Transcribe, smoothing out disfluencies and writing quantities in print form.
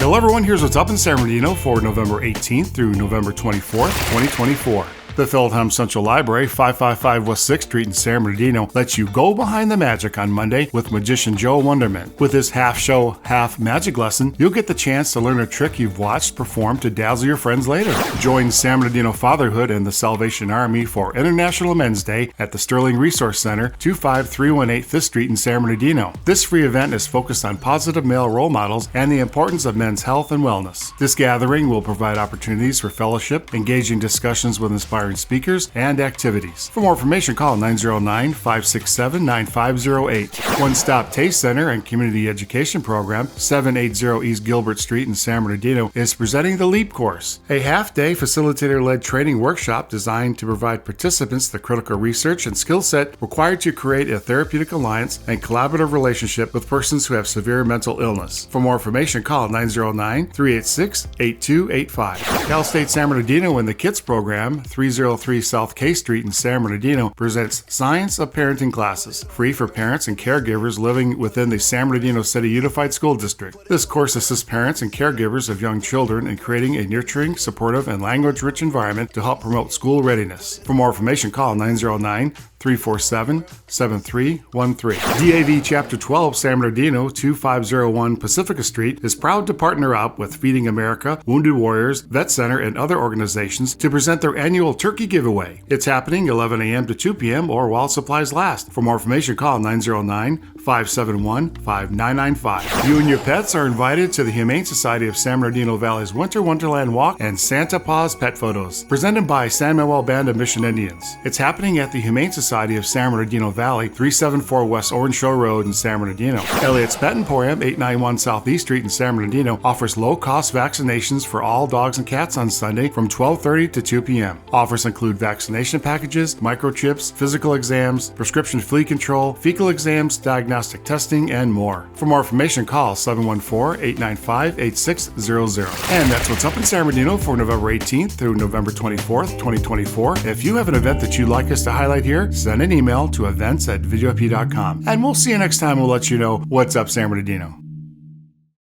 Hello everyone, here's what's up in San Bernardino for November 18th through November 24th, 2024. The Philadelphia Central Library, 555 West 6th Street in San Bernardino, lets you go behind the magic on Monday with magician Joe Wonderman. With his half show, half magic lesson, you'll get the chance to learn a trick you've watched perform to dazzle your friends later. Join San Bernardino Fatherhood and the Salvation Army for International Men's Day at the Sterling Resource Center, 25318 5th Street in San Bernardino. This free event is focused on positive male role models and the importance of men's health and wellness. This gathering will provide opportunities for fellowship, engaging discussions with inspiring speakers, and activities. For more information, call 909-567-9508. One Stop Taste Center and Community Education Program, 780 East Gilbert Street in San Bernardino, is presenting the LEAP course, a half-day facilitator-led training workshop designed to provide participants the critical research and skill set required to create a therapeutic alliance and collaborative relationship with persons who have severe mental illness. For more information, call 909-386-8285. Cal State San Bernardino and the KIDS program, 303 South K Street in San Bernardino, presents Science of Parenting classes, free for parents and caregivers living within the San Bernardino City Unified School District. This course assists parents and caregivers of young children in creating a nurturing, supportive, and language-rich environment to help promote school readiness. For more information, call 909-347-7313. DAV Chapter 12 San Bernardino, 2501 Pacifica Street, is proud to partner up with Feeding America, Wounded Warriors, Vet Center, and other organizations to present their annual turkey giveaway. It's happening 11 a.m. to 2 p.m. or while supplies last. For more information, call 909-571-5995. You and your pets are invited to the Humane Society of San Bernardino Valley's Winter Wonderland Walk and Santa Paws Pet Photos, presented by San Manuel Band of Mission Indians. It's happening at the Humane Society of San Bernardino Valley, 374 West Orange Show Road in San Bernardino. Elliot's Pet Emporium, 891 Southeast Street in San Bernardino, offers low-cost vaccinations for all dogs and cats on Sunday from 12:30 to 2 p.m. Offers include vaccination packages, microchips, physical exams, prescription flea control, fecal exams, diagnostic testing, and more. For more information, call 714-895-8600. And that's what's up in San Bernardino for November 18th through November 24th, 2024. If you have an event that you'd like us to highlight here, send an email to events@videop.com. And we'll see you next time. We'll let you know what's up San Bernardino.